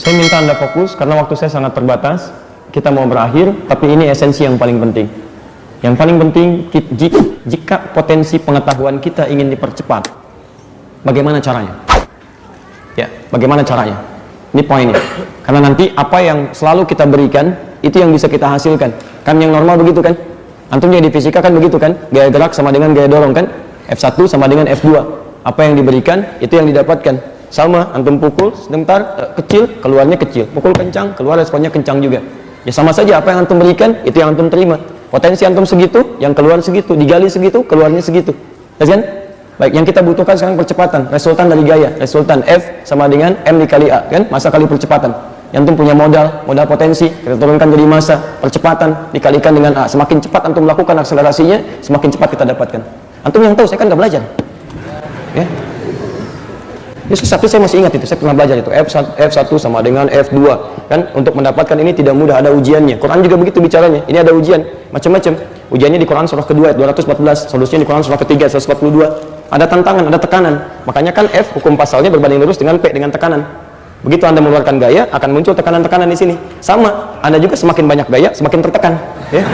Saya minta Anda fokus karena waktu saya sangat terbatas. Kita mau berakhir, tapi ini esensi yang paling penting. Yang paling penting, jika potensi pengetahuan kita ingin dipercepat, bagaimana caranya? Ya, bagaimana caranya? Ini poinnya. Karena nanti apa yang selalu kita berikan, itu yang bisa kita hasilkan. Kan yang normal begitu kan? Antum jadi fisika kan begitu kan? Gaya gerak sama dengan gaya dorong kan? F1 sama dengan F2. Apa yang diberikan, itu yang didapatkan. Sama, antum pukul sebentar, kecil, keluarnya kecil. Pukul kencang, keluar responnya kencang juga. Ya sama saja, apa yang antum berikan, itu yang antum terima. Potensi antum segitu, yang keluar segitu. Digali segitu, keluarnya segitu. Ya kan? Baik, yang kita butuhkan sekarang percepatan. Resultan dari gaya. Resultan F sama dengan M dikali A. Kan? Masa kali percepatan. Yang antum punya modal potensi. Kita turunkan jadi masa. Percepatan dikalikan dengan A. Semakin cepat antum melakukan akselerasinya, semakin cepat kita dapatkan. Antum yang tahu, saya kan nggak belajar. Ya. Tapi saya masih ingat itu, saya pernah belajar itu F1 sama dengan F2 kan, untuk mendapatkan ini tidak mudah, ada ujiannya. Quran juga begitu bicaranya, ini ada ujian macam-macam. Ujiannya di Quran surah kedua ayat 214, solusinya di Quran surah ketiga 142. Ada tantangan, ada tekanan. Makanya kan F hukum pasalnya berbanding lurus dengan P dengan tekanan. Begitu Anda mengeluarkan gaya, akan muncul tekanan-tekanan di sini. Sama, Anda juga semakin banyak gaya, semakin tertekan. Ya.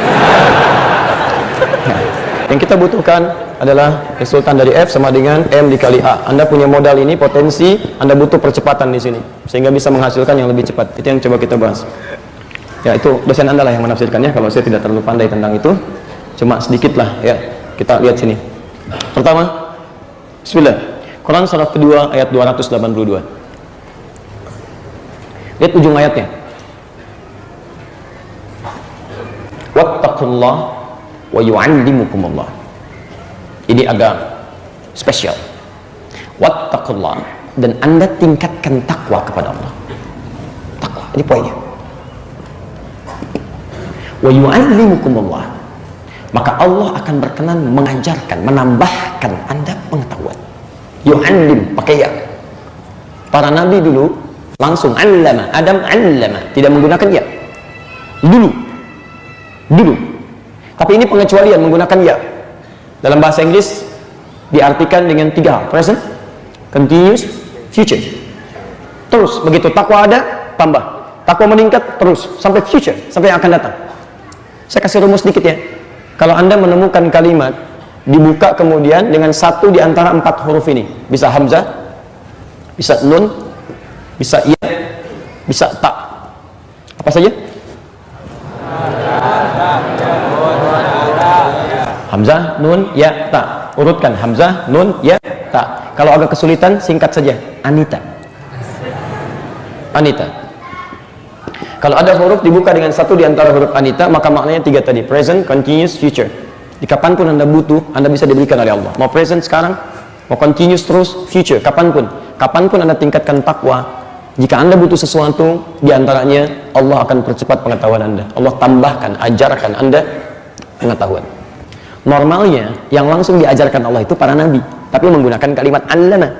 Yang kita butuhkan adalah resultan dari F sama dengan M dikali A. Anda punya modal ini, potensi, Anda butuh percepatan di sini sehingga bisa menghasilkan yang lebih cepat. Itu yang coba kita bahas. Ya, itu dosen Anda lah yang menafsirkannya, kalau saya tidak terlalu pandai tentang itu. Cuma sedikit lah ya. Kita lihat sini. Pertama, bismillah. Quran surah kedua ayat 282. Lihat ujung ayatnya. Wattaqullah wa yu'allimukumullah. Ini agak spesial. Wattaqullah, dan Anda tingkatkan takwa kepada Allah. Takwa, ini poinnya. Wa yu'allimukumullah, maka Allah akan berkenan mengajarkan, menambahkan Anda pengetahuan. Yu'allim, pakai ya. Para nabi dulu langsung allama, Adam allama, tidak menggunakan ya. Dulu. Tapi ini pengecualian menggunakan ya. Dalam bahasa Inggris diartikan dengan tiga hal: present, continuous, future. Terus begitu takwa ada, tambah. Takwa meningkat terus sampai future, sampai yang akan datang. Saya kasih rumus sedikit ya. Kalau Anda menemukan kalimat dibuka kemudian dengan satu di antara 4 huruf ini, bisa hamzah, bisa nun, bisa ya, bisa ta. Apa saja? Hamzah, nun, ya, ta. Urutkan hamzah, nun, ya, ta. Kalau agak kesulitan, singkat saja. Anita. Anita. Kalau ada huruf dibuka dengan satu di antara huruf Anita, maka maknanya 3 tadi: present, continuous, future. Di kapanpun Anda butuh, Anda bisa diberikan oleh Allah. Mau present sekarang, mau continuous terus, future, kapanpun. Kapanpun Anda tingkatkan takwa, jika Anda butuh sesuatu, di antaranya Allah akan percepat pengetahuan Anda. Allah tambahkan, ajarkan Anda pengetahuan. Normalnya yang langsung diajarkan Allah itu para nabi, tapi menggunakan kalimat allama.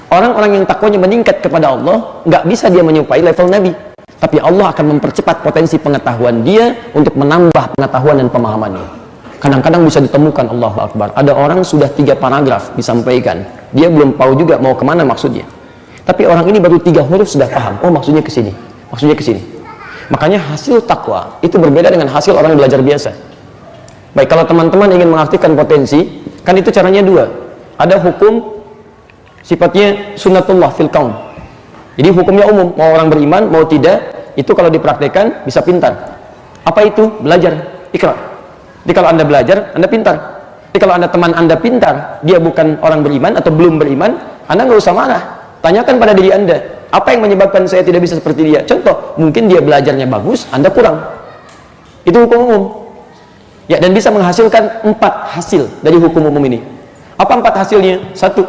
Orang-orang yang takwanya meningkat kepada Allah, nggak bisa dia menyerupai level nabi, tapi Allah akan mempercepat potensi pengetahuan dia untuk menambah pengetahuan dan pemahamannya. Kadang-kadang bisa ditemukan, Allahu Akbar, ada orang sudah 3 paragraf disampaikan, dia belum tahu juga mau kemana maksudnya, tapi orang ini baru 3 huruf sudah paham, oh maksudnya ke sini, maksudnya ke sini. Makanya hasil takwa itu berbeda dengan hasil orang yang belajar biasa. Baik, kalau teman-teman ingin mengartikan potensi, kan itu caranya 2. Ada hukum sifatnya sunnatullah fil kaun. Jadi hukumnya umum, mau orang beriman, mau tidak, itu kalau dipraktekkan bisa pintar. Apa itu? Belajar, ikrar. Jadi kalau Anda belajar, Anda pintar. Jadi kalau Anda teman Anda pintar, dia bukan orang beriman atau belum beriman, Anda nggak usah marah. Tanyakan pada diri Anda, apa yang menyebabkan saya tidak bisa seperti dia? Contoh, mungkin dia belajarnya bagus, Anda kurang. Itu hukum umum. Ya, dan bisa menghasilkan 4 hasil dari hukum umum ini. Apa 4 hasilnya? 1,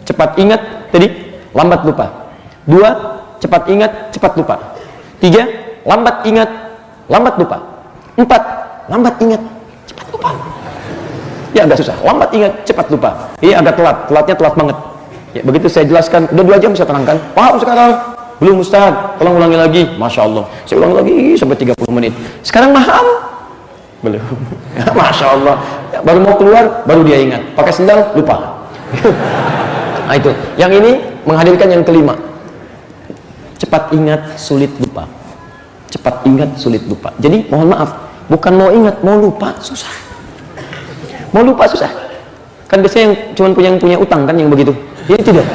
cepat ingat, tadi lambat lupa. 2, cepat ingat, cepat lupa. 3, lambat ingat, lambat lupa. 4, lambat ingat, cepat lupa. Ya agak susah, lambat ingat, cepat lupa. Ini agak telatnya telat banget. Ya, begitu saya jelaskan, udah 2 jam saya terangkan. Paham sekarang? Belum Ustaz, tolong ulangi lagi. Masya Allah, saya ulangi lagi sampai 30 menit. Sekarang paham? Belum. Masya Allah, ya, baru mau keluar baru dia ingat, pakai sendal lupa. Nah itu, yang ini menghadirkan yang kelima. Cepat ingat, sulit lupa. Cepat ingat, sulit lupa. Jadi mohon maaf, bukan mau ingat, mau lupa susah. Mau lupa susah. Kan biasanya yang cuma punya utang kan yang begitu. Ini tidak.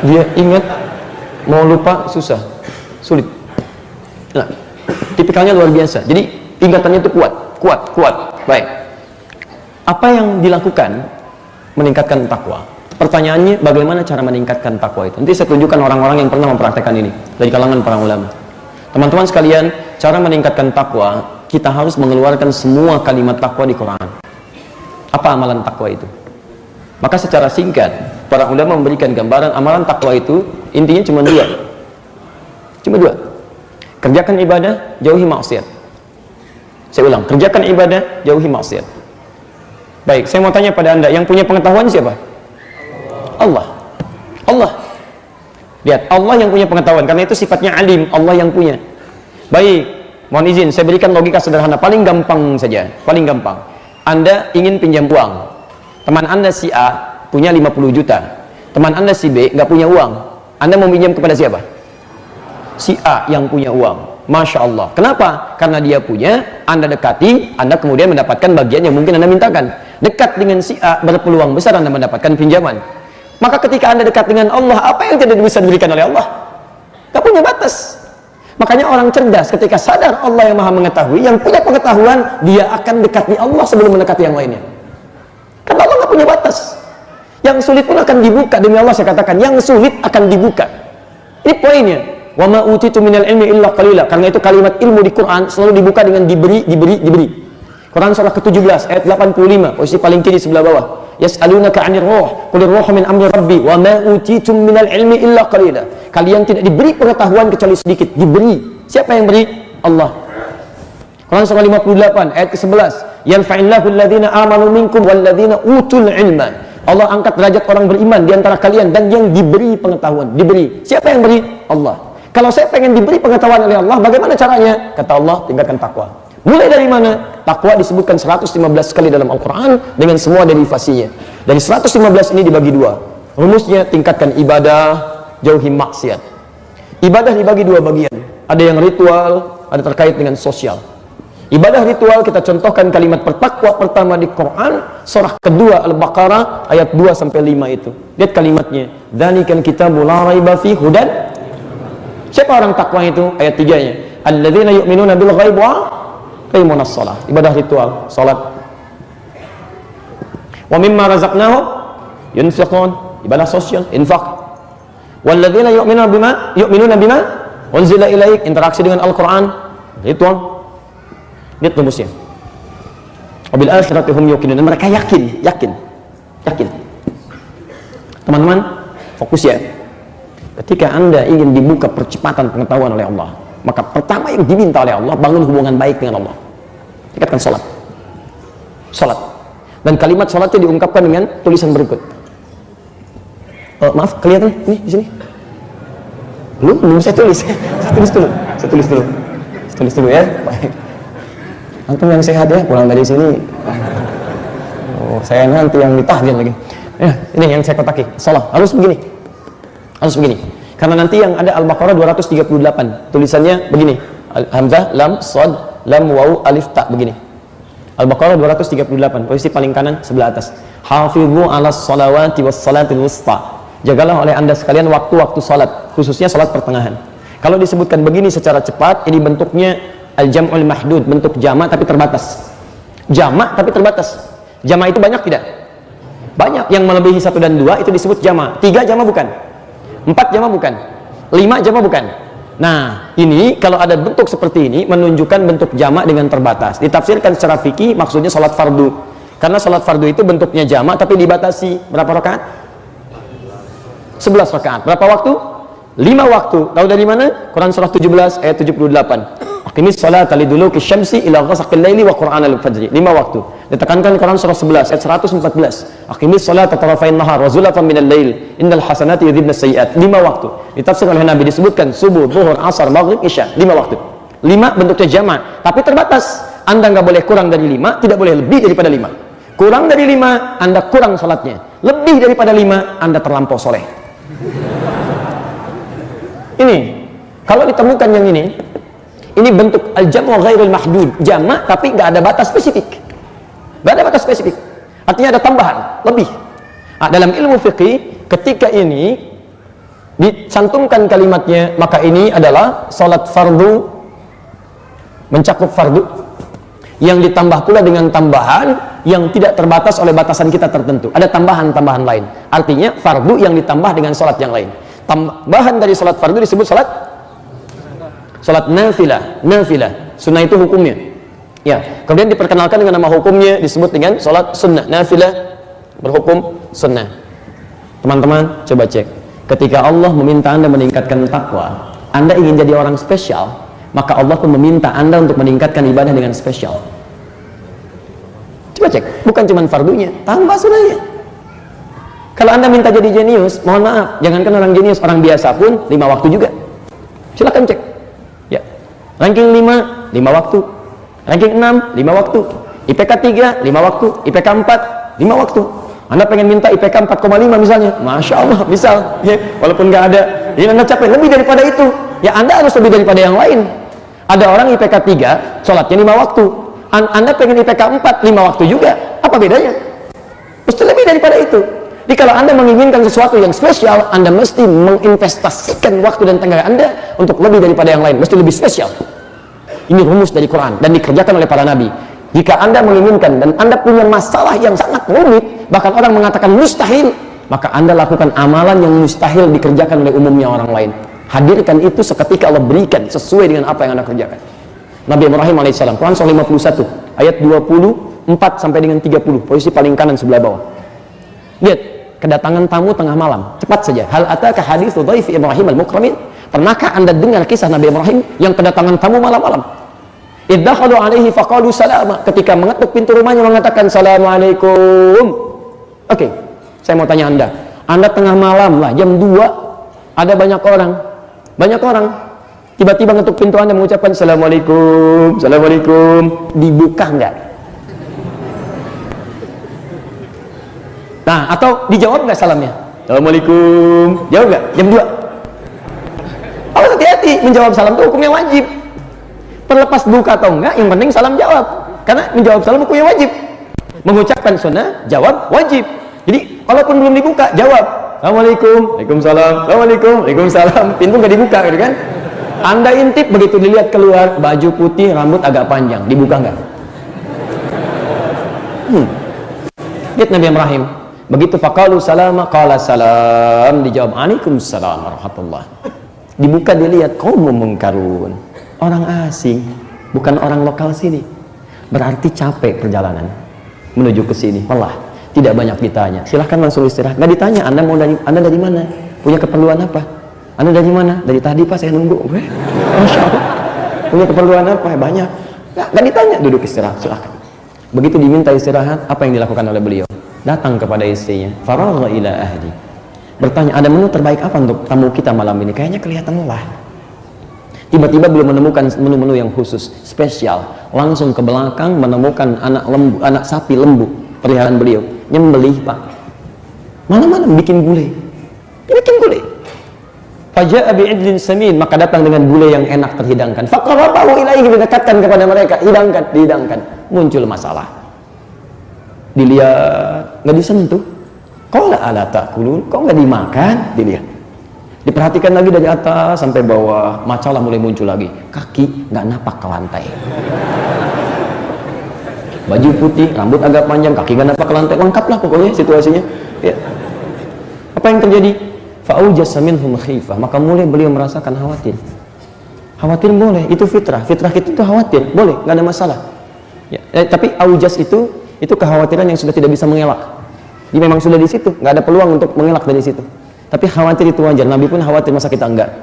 Dia ingat, mau lupa susah, sulit. Nah, tipikalnya luar biasa. Jadi ingatannya itu kuat. Baik. Apa yang dilakukan meningkatkan takwa? Pertanyaannya, bagaimana cara meningkatkan takwa itu? Nanti saya tunjukkan orang-orang yang pernah mempraktekkan ini dari kalangan para ulama. Teman-teman sekalian, cara meningkatkan takwa, kita harus mengeluarkan semua kalimat takwa di Quran. Apa amalan takwa itu? Maka secara singkat, para ulama memberikan gambaran amalan takwa itu intinya cuma dua. Cuma dua. Kerjakan ibadah, jauhi maksiat. Saya ulang, kerjakan ibadah, jauhi maksiat. Baik, saya mau tanya pada Anda, yang punya pengetahuan siapa? Allah. Lihat, Allah yang punya pengetahuan, karena itu sifatnya alim, Allah yang punya. Baik, mohon izin, saya berikan logika sederhana, paling gampang saja, paling gampang. Anda ingin pinjam uang, teman Anda si A punya 50 juta, teman Anda si B nggak punya uang, Anda mau pinjam kepada siapa? Si A yang punya uang. Masya Allah. Kenapa? Karena dia punya, Anda dekati, Anda kemudian mendapatkan bagian yang mungkin Anda mintakan. Dekat dengan si A, berpeluang besar Anda mendapatkan pinjaman. Maka ketika Anda dekat dengan Allah, apa yang tidak bisa diberikan oleh Allah? Gak punya batas. Makanya orang cerdas ketika sadar Allah yang maha mengetahui, yang punya pengetahuan, dia akan dekati Allah sebelum mendekati yang lainnya. Karena Allah gak punya batas. Yang sulit pun akan dibuka. Demi Allah saya katakan, yang sulit akan dibuka. Ini poinnya. Wa ma utitu minal ilmi illa qalila. Karena itu kalimat ilmu di Quran selalu dibuka dengan diberi. Quran surah ke-17 ayat 85, posisi paling kiri sebelah bawah. Yas'alunaka 'anir ruh, qulir ruhu min amri rabbi wa ma utitum minal ilmi illa qalila. Kalian tidak diberi pengetahuan kecuali sedikit. Diberi. Siapa yang beri? Allah. Quran surah 58 ayat ke-11. Yanfa'illahu alladhina amanu minkum walladhina utul ilma. Allah angkat derajat orang beriman di antara kalian dan yang diberi pengetahuan. Diberi. Siapa yang beri? Allah. Kalau saya pengen diberi pengetahuan oleh Allah, bagaimana caranya? Kata Allah, tinggalkan takwa. Mulai dari mana? Takwa disebutkan 115 kali dalam Al-Quran dengan semua derivasinya. Dari 115 ini dibagi dua. Rumusnya, tingkatkan ibadah, jauhi maksiat. Ibadah dibagi dua bagian. Ada yang ritual, ada terkait dengan sosial. Ibadah ritual kita contohkan kalimat bertakwa pertama di Quran, surah kedua Al-Baqarah ayat 2-5 itu. Lihat kalimatnya. Dzalikal kitabu la raiba fihi hudan. Siapa orang takwa itu? Ayat 3-nya. Alladzina yu'minuna bil ghaib wa qimunas shalah. Ibadah ritual, salat. Wa mimma razaqnahum yunfiqun. Ibadah sosial, infak. Walladzina yu'minuna bima unzila ilaik, interaksi dengan Al-Qur'an, ritual. Lihat rumusnya. Wabil akhirati hum yuqinun. Mereka yakin. Teman-teman, fokus ya. Ketika Anda ingin dibuka percepatan pengetahuan oleh Allah, maka pertama yang diminta oleh Allah, bangun hubungan baik dengan Allah. Tingkatkan salat. Dan kalimat salatnya diungkapkan dengan tulisan berikut. Maaf, kelihatan ini di sini? Belum saya tulis. Saya tulis dulu ya. Baik. Antum yang sehat ya, pulang dari sini. Saya nanti yang ditahdir lagi. Ya, ini yang saya kotaki. Salah, harus begini. Karena nanti yang ada Al-Baqarah 238, tulisannya begini. Hamzah, lam, shad, lam, waw, alif, ta, begini. Al-Baqarah 238, posisi paling kanan sebelah atas. Hafidhu 'alas salawati was salatil wusta. Jagalah oleh Anda sekalian waktu-waktu salat, khususnya salat pertengahan. Kalau disebutkan begini secara cepat, ini bentuknya al-jam'ul mahdud, bentuk jamak tapi terbatas. Jamak itu banyak tidak? Banyak. Yang melebihi 1 dan 2 itu disebut jamak. 3 jamak bukan. 4 jamak bukan. 5 jamak bukan. Nah, ini kalau ada bentuk seperti ini menunjukkan bentuk jamak dengan terbatas. Ditafsirkan secara fikih maksudnya salat fardu. Karena salat fardu itu bentuknya jamak tapi dibatasi. Berapa rakaat? 11 rakaat. Berapa waktu? 5 waktu. Tahu dari mana? Quran surah 17 ayat 78. Aqimis salata liduluki syamsi ila ghasaqil laili wa qur'anal fajri. 5 waktu. Ditekankan Quran surah 11 ayat 114. Aqimis salata tarafain nahar wa zulafan minal lail. Innal hasanati yudhibnas sayyi'at. 5 waktu. Ditafsirkan oleh Nabi disebutkan subuh, zuhur, asar, maghrib, isya. 5 waktu. 5 bentuknya jamak, tapi terbatas. Anda nggak boleh kurang dari 5, tidak boleh lebih daripada 5. Kurang dari 5, Anda kurang salatnya. Lebih daripada 5, Anda terlampau soleh. Ini Kalau ditemukan yang ini bentuk al-jamu ghairul mahdud, jamak tapi nggak ada batas spesifik. Nggak ada batas spesifik. Artinya ada tambahan, lebih. Nah, dalam ilmu fikih, ketika ini dicantumkan kalimatnya, maka ini adalah salat fardu, mencakup fardu, yang ditambah pula dengan tambahan yang tidak terbatas oleh batasan kita tertentu. Ada tambahan-tambahan lain. Artinya fardu yang ditambah dengan salat yang lain. Tambahan dari salat fardu disebut salat nafilah. Sunnah itu hukumnya. Ya, kemudian diperkenalkan dengan nama hukumnya disebut dengan salat sunnah. Nafilah berhukum sunnah. Teman-teman, coba cek. Ketika Allah meminta Anda meningkatkan takwa, Anda ingin jadi orang spesial, maka Allah pun meminta Anda untuk meningkatkan ibadah dengan spesial. Coba cek, bukan cuma fardunya, tambah sunnahnya. Kalau Anda minta jadi jenius, mohon maaf, jangankan orang jenius, orang biasa pun 5 waktu juga. Silakan cek. Ya. Ranking 5, 5 waktu. Ranking 6, 5 waktu. IPK 3, 5 waktu. IPK 4, 5 waktu. Anda pengen minta IPK 4,5 misalnya, Masya Allah, misal, ya, walaupun nggak ada, ini Anda capek, lebih daripada itu, ya Anda harus lebih daripada yang lain. Ada orang IPK 3, sholatnya 5 waktu, Anda pengen IPK 4, 5 waktu juga, apa bedanya? Mesti lebih daripada itu. Jadi kalau Anda menginginkan sesuatu yang spesial, Anda mesti menginvestasikan waktu dan tenaga Anda untuk lebih daripada yang lain, mesti lebih spesial. Ini rumus dari Quran, dan dikerjakan oleh para nabi. Jika Anda menginginkan dan Anda punya masalah yang sangat rumit, bahkan orang mengatakan mustahil, maka Anda lakukan amalan yang mustahil dikerjakan oleh umumnya orang lain. Hadirkan itu seketika Allah berikan sesuai dengan apa yang Anda kerjakan. Nabi Ibrahim alaihissalam, Quran surah 51 ayat 24 sampai dengan 30, posisi paling kanan sebelah bawah. Lihat, kedatangan tamu tengah malam, cepat saja. Hal ataka haditsu dhaifi Ibrahim al-mukramin? Pernahkah Anda dengar kisah Nabi Ibrahim yang kedatangan tamu malam-malam? Iddakhalu alaihi faqalu salama. Ketika mengetuk pintu rumahnya mengatakan assalamualaikum. Oke, saya mau tanya Anda tengah malam lah, jam 2, ada banyak orang, tiba-tiba ngetuk pintu Anda mengucapkan assalamualaikum, dibuka enggak? Nah, atau dijawab enggak salamnya? Assalamualaikum, jawab enggak? Jam 2. Awas hati-hati, menjawab salam itu hukumnya wajib. Terlepas buka atau enggak, yang penting salam jawab. Karena menjawab salam hukumnya wajib. Mengucapkan sunnah, jawab wajib. Jadi, walaupun belum dibuka, jawab. Assalamualaikum, waalaikumsalam, assalamualaikum, waalaikumsalam. Pintu nggak dibuka, gitu kan? Anda intip, begitu dilihat keluar, baju putih, rambut agak panjang, dibuka nggak? Lihat Nabi Ibrahim. Begitu faqalu salama, qala salam, dijawab waalaikumsalam warahmatullah. Dibuka, dilihat, qaumun munkarun. Orang asing, bukan orang lokal sini. Berarti capek perjalanan menuju ke sini. Malah tidak banyak ditanya. Silahkan langsung istirahat. Nggak ditanya, Anda dari mana? Punya keperluan apa? Anda dari mana? Dari tadi Pak saya nunggu. Masya Allah. Punya keperluan apa? Banyak. Nggak ditanya, duduk istirahat. Silahkan. Begitu diminta istirahat, apa yang dilakukan oleh beliau? Datang kepada istrinya. Faragha ila ahli. Bertanya, ada menu terbaik apa untuk tamu kita malam ini? Kayaknya kelihatan lelah. Tiba-tiba belum menemukan menu-menu yang khusus, spesial. Langsung ke belakang menemukan anak sapi lembu, peliharaan beliau. Nyembelih Pak. Mana-mana bikin gulai. Bikin gulai. Faja'a bi'idlin samin, maka datang dengan gulai yang enak terhidangkan. Faqarrabahu ilaihi, didekatkan kepada mereka, dihidangkan. Muncul masalah. Dilihat, nggak disentuh. Qala ala ta'kulun, kok nggak dimakan? Dilihat. Diperhatikan lagi dari atas sampai bawah, masalah mulai muncul lagi. Kaki nggak napak ke lantai. Baju putih, rambut agak panjang, kaki nggak napak ke lantai. Lengkaplah pokoknya situasinya. Ya. Apa yang terjadi? Fa'aujasa minhum khifah, maka mulai beliau merasakan khawatir. Khawatir boleh, itu fitrah. Fitrah kita itu khawatir, boleh, nggak ada masalah. Ya. Tapi aujas itu kekhawatiran yang sudah tidak bisa mengelak. Dia memang sudah di situ, nggak ada peluang untuk mengelak dari situ. Tapi khawatir itu wajar. Nabi pun khawatir, masa kita enggak?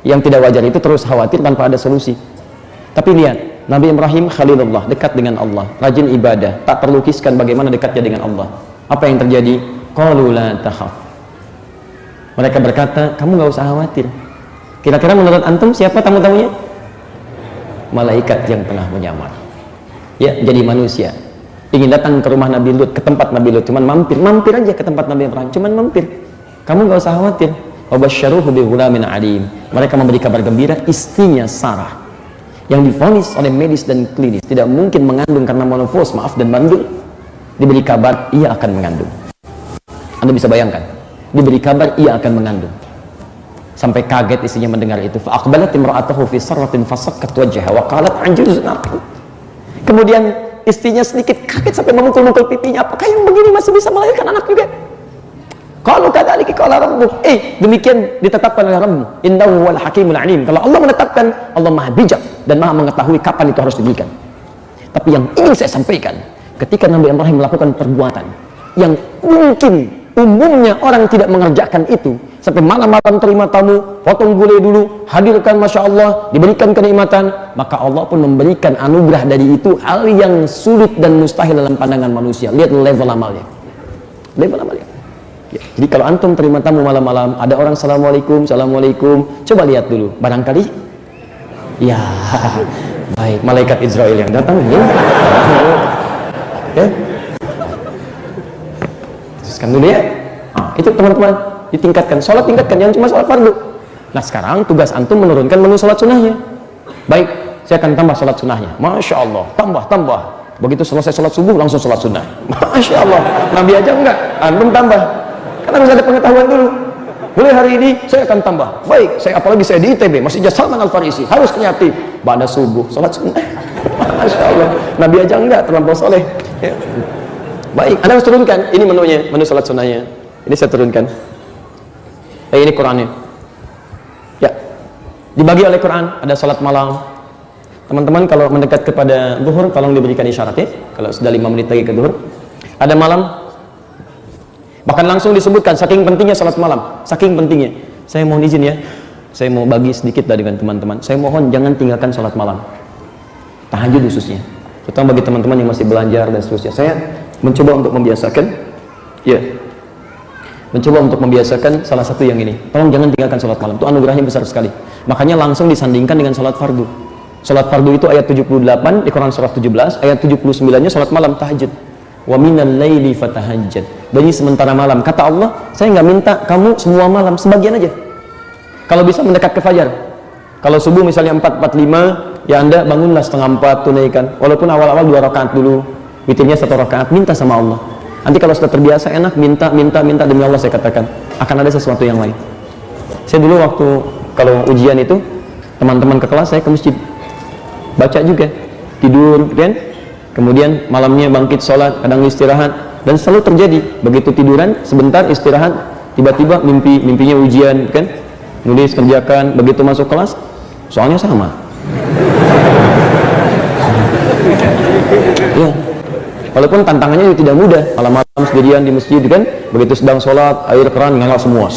Yang tidak wajar itu terus khawatir tanpa ada solusi. Tapi lihat, Nabi Ibrahim Khalilullah, dekat dengan Allah, rajin ibadah, tak terlukiskan bagaimana dekatnya dengan Allah. Apa yang terjadi? Qalu la takhaf. Mereka berkata, kamu nggak usah khawatir. Kira-kira menurut antum siapa tamu-tamunya? Malaikat yang tengah menyamar. Ya, jadi manusia. Ingin datang ke rumah Nabi Lut, ke tempat Nabi Lut, cuman mampir aja ke tempat Nabi Ibrahim, cuman mampir. Kamu nggak usah khawatir. wa basyaruhu bi ghulamin alim. Mereka memberi kabar gembira istrinya Sarah yang divonis oleh medis dan klinis tidak mungkin mengandung karena menopause, maaf dan mandul, diberi kabar ia akan mengandung. Anda bisa bayangkan, diberi kabar ia akan mengandung. Sampai kaget istrinya mendengar itu. Fa aqbalat imra'atuhu fi sarratin fasakkat wajhaha wa qalat anjuzun. Kemudian istrinya sedikit kaget sampai memukul-mukul pipinya. Apakah yang begini masih bisa melahirkan anak juga? Kalau kadzalika qala rabbuk, demikian ditetapkan oleh Rabbmu. Innahu wal hakimul alim. Kalau Allah menetapkan, Allah Maha bijak dan Maha mengetahui kapan itu harus diberikan. Tapi yang ingin saya sampaikan, ketika Nabi Ibrahim melakukan perbuatan yang mungkin umumnya orang tidak mengerjakan itu, sampai malam-malam terima tamu, potong gulai dulu, hadirkan Masya Allah, diberikan kenikmatan, maka Allah pun memberikan anugerah dari itu, hal yang sulit dan mustahil dalam pandangan manusia. Lihat level amalnya, level amalnya ya. Jadi kalau antum terima tamu malam-malam, ada orang Assalamualaikum, Assalamualaikum, coba lihat dulu, barangkali ya baik, malaikat Israel yang datang ya, ya. Teruskan dulu ya. Itu teman-teman, ditingkatkan, sholat tingkatkan, jangan cuma sholat fardu. Nah sekarang tugas antum menurunkan menu sholat sunnahnya. Baik, saya akan tambah sholat sunnahnya. Masya Allah, tambah. Begitu selesai sholat subuh langsung sholat sunnah. Masya Allah, Nabi aja enggak, antum tambah. Karena harus ada pengetahuan dulu. Mulai hari ini saya akan tambah. Baik, apalagi saya di ITB, Masjid Salman Al Farisi, harus kreatif. Pada subuh sholat sunnah. Masya Allah, Nabi aja enggak, terlampau soleh. Ya. Baik, Anda harus turunkan. Ini menunya, menu sholat sunnahnya. Ini saya turunkan. Ini Qurannya. Ya, dibagi oleh Quran. Ada sholat malam. Teman-teman kalau mendekat kepada zuhur, tolong diberikan isyarat ya. Kalau sudah 5 menit lagi ke zuhur. Ada malam. Bahkan langsung disebutkan saking pentingnya sholat malam. Saking pentingnya. Saya mohon izin ya. Saya mau bagi sedikit dengan teman-teman. Saya mohon jangan tinggalkan sholat malam. Tahajud khususnya. Terutama bagi teman-teman yang masih belajar dan seterusnya. Saya mencoba untuk membiasakan. Ya. Mencoba untuk membiasakan salah satu yang ini. Tolong jangan tinggalkan sholat malam, itu anugerahnya besar sekali. Makanya langsung disandingkan dengan sholat fardu. Sholat fardu itu ayat 78 di Quran surah 17, ayat 79-nya sholat malam tahajud. Wa minal laili fatahajjad. Dari sementara malam, kata Allah, saya nggak minta kamu semua malam, sebagian aja. Kalau bisa mendekat ke fajar. Kalau subuh misalnya 4:45, ya Anda bangunlah setengah 4, tunaikan. Walaupun awal-awal 2 rakaat dulu, witirnya 1 rakaat, minta sama Allah. Nanti kalau sudah terbiasa enak, minta demi Allah saya katakan akan ada sesuatu yang lain. Saya dulu waktu kalau ujian itu teman-teman ke kelas, saya ke masjid baca juga, tidur kan, kemudian malamnya bangkit sholat, kadang istirahat, dan selalu terjadi begitu tiduran sebentar istirahat, tiba-tiba mimpinya ujian kan, nulis kerjakan, begitu masuk kelas soalnya sama. Ya. Walaupun tantangannya tidak mudah, malam-malam sendirian di masjid kan, begitu sedang sholat, air keran nyala semua.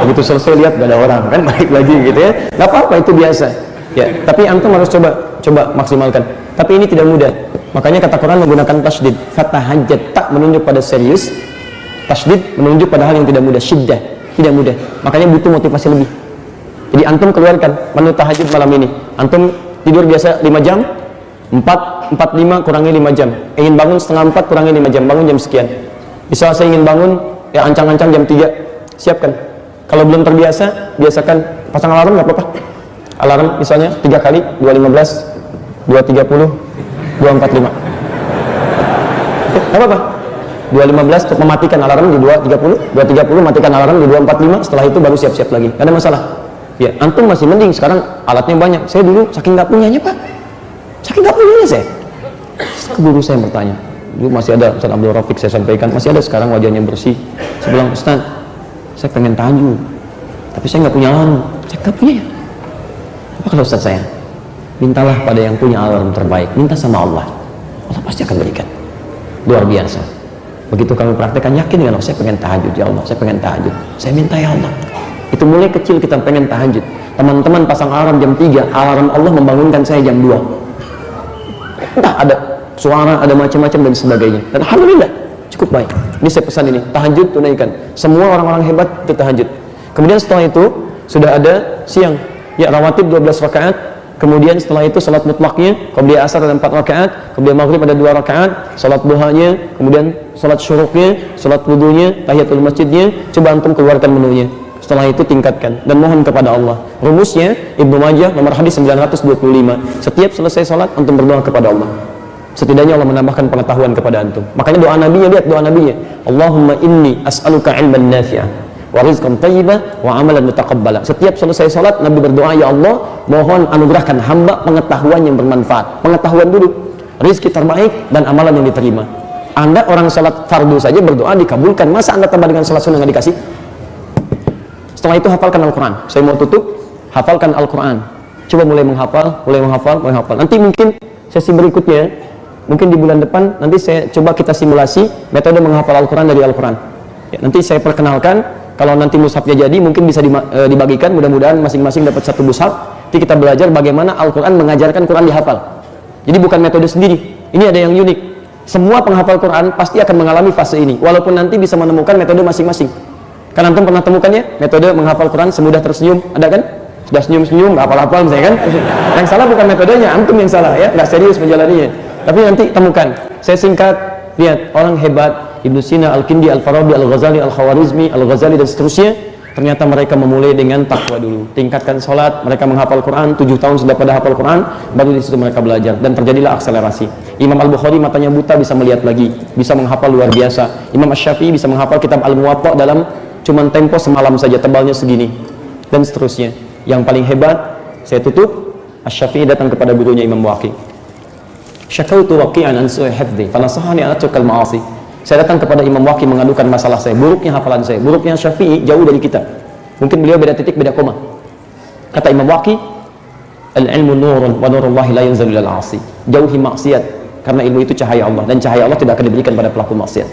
Begitu selesai lihat gak ada orang kan, balik lagi gitu ya. Gak apa-apa, itu biasa. Ya, tapi antum harus coba maksimalkan. Tapi ini tidak mudah. Makanya kata Quran menggunakan tasydid. Fatahajjad, tak menunjuk pada serius. Tasydid menunjuk pada hal yang tidak mudah, syiddah, tidak mudah. Makanya butuh motivasi lebih. Jadi antum keluarkan menu tahajud malam ini. Antum tidur biasa 5 jam, 4:45 kurangi 5 jam. Ingin bangun setengah 4 kurangi 5 jam, bangun jam sekian. Bisa saya ingin bangun ya ancang-ancang jam 3. Siapkan. Kalau belum terbiasa, biasakan pasang alarm nggak apa-apa. Alarm misalnya 3 kali, 2.15, 2.30, 2.45. Nggak apa-apa. 2.15 untuk mematikan alarm di 2.30, 2.30 matikan alarm di 2.45. Setelah itu baru siap-siap lagi. Nggak ada masalah. Ya, antum masih mending sekarang alatnya banyak. Saya dulu saking nggak punyanya Pak. Saking nggak punyanya saya. Ke guru saya bertanya. Dulu masih ada Ustaz Abdul Rafiq, saya sampaikan, masih ada sekarang wajahnya bersih. Saya bilang, Ustaz, saya pengen tahajud, tapi saya nggak punya alarm. Saya nggak punya. Apa kata Ustaz saya? Mintalah pada yang punya alarm terbaik. Minta sama Allah. Allah pasti akan berikan. Luar biasa. Begitu kami praktekkan, yakin dengan Allah, saya pengen tahajud. Ya Allah, saya pengen tahajud. Saya minta ya Allah. Itu mulai kecil kita pengen tahajud. Teman-teman pasang alarm jam 3, alarm Allah membangunkan saya jam 2. Entah ada suara, ada macam-macam dan sebagainya. Dan alhamdulillah cukup baik. Ini saya pesan ini, tahajud tunaikan. Semua orang-orang hebat itu tahajud. Kemudian setelah itu sudah ada siang, ya rawatib 12 rakaat. Kemudian setelah itu salat mutlaknya, qabliyah asar ada 4 rakaat, qabliyah maghrib ada 2 rakaat, salat duhanya, kemudian salat syuruknya, salat wudunya, tahiyatul masjidnya. Coba antum keluarkan menunya. Setelah itu tingkatkan dan mohon kepada Allah. Rumusnya Ibnu Majah nomor hadis 925. Setiap selesai salat antum berdoa kepada Allah. Setidaknya Allah menambahkan pengetahuan kepada antum. Makanya doa nabinya, lihat doa nabinya. Allahumma inni as'aluka ilman nafi'ah wa rizqan thayyiban wa amalan mutaqabbala. Setiap selesai salat Nabi berdoa, ya Allah, mohon anugerahkan hamba pengetahuan yang bermanfaat. Pengetahuan dulu, rezeki terbaik dan amalan yang diterima. Anda orang salat fardu saja berdoa dikabulkan, masa Anda tambah dengan salat sunnah nggak dikasih? Setelah itu hafalkan Al-Quran. Saya mau tutup, hafalkan Al-Quran. Coba mulai menghafal. Nanti mungkin sesi berikutnya, mungkin di bulan depan, nanti saya coba kita simulasi metode menghafal Al-Quran dari Al-Quran. Ya, nanti saya perkenalkan, kalau nanti mushafnya jadi, mungkin bisa dibagikan, mudah-mudahan masing-masing dapat satu mushaf. Nanti kita belajar bagaimana Al-Quran mengajarkan Quran dihafal. Jadi bukan metode sendiri, ini ada yang unik. Semua penghafal Quran pasti akan mengalami fase ini, walaupun nanti bisa menemukan metode masing-masing. Kan antum pernah temukannya metode menghafal Quran semudah tersenyum, ada kan? Sudah senyum-senyum, nggak hafal-hafal misalnya kan? Yang salah bukan metodenya, antum yang salah ya, nggak serius menjalaninya. Tapi nanti temukan. Saya singkat, lihat orang hebat, Ibnu Sina, Al-Kindi, Al-Farabi, Al-Ghazali, Al-Khawarizmi, Al-Ghazali dan seterusnya. Ternyata mereka memulai dengan takwa dulu. Tingkatkan sholat, mereka menghafal Quran, 7 tahun sudah pada hafal Quran, baru di situ mereka belajar dan terjadilah akselerasi. Imam Al-Bukhari matanya buta bisa melihat lagi, bisa menghafal luar biasa. Imam Asy-Syafi'i bisa menghafal kitab Al-Muwatta dalam cuman tempo semalam saja, tebalnya segini dan seterusnya. Yang paling hebat, saya tutup, Asy-Syafi'i datang kepada gurunya Imam Waqi. Syakautu waqi'an an su'i hifdzi fa nasahani an atrukal ma'asi. Saya datang kepada Imam Waqi mengadukan masalah saya, buruknya hafalan saya. Buruknya Syafi'i jauh dari kita. Mungkin beliau beda titik, beda koma. Kata Imam Waqi, al-ilmu nurun wa nurullahi la yanzilu lil 'asi. Jauhi maksiat karena ilmu itu cahaya Allah dan cahaya Allah tidak akan diberikan pada pelaku maksiat.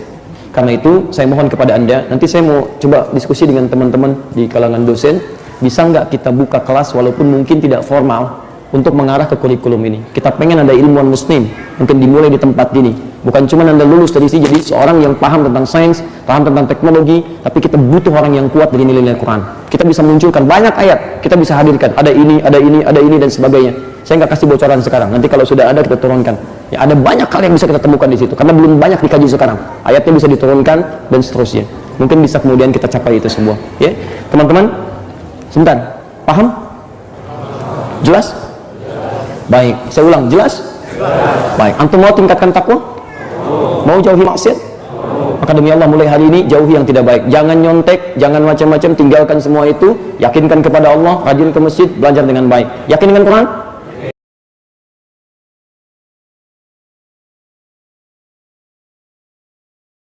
Karena itu saya mohon kepada Anda, nanti saya mau coba diskusi dengan teman-teman di kalangan dosen, bisa nggak kita buka kelas walaupun mungkin tidak formal untuk mengarah ke kurikulum ini. Kita pengen ada ilmuwan muslim, mungkin dimulai di tempat ini. Bukan cuma Anda lulus dari sini jadi seorang yang paham tentang sains, paham tentang teknologi, tapi kita butuh orang yang kuat dari nilai-nilai Quran. Kita bisa munculkan banyak ayat, kita bisa hadirkan, ada ini dan sebagainya. Saya nggak kasih bocoran sekarang, nanti kalau sudah ada kita turunkan. Ya, ada banyak hal yang bisa kita temukan di situ, karena belum banyak dikaji sekarang. Ayatnya bisa diturunkan dan seterusnya. Mungkin bisa kemudian kita capai itu semua. Ya, teman-teman, sebentar, paham? Jelas? Baik, saya ulang, jelas? Baik, antum mau tingkatkan takwa? Mau jauhi maksiat? Maka demi Allah mulai hari ini jauhi yang tidak baik. Jangan nyontek, jangan macam-macam, tinggalkan semua itu. Yakinkan kepada Allah, rajin ke masjid, belajar dengan baik. Yakin dengan Quran?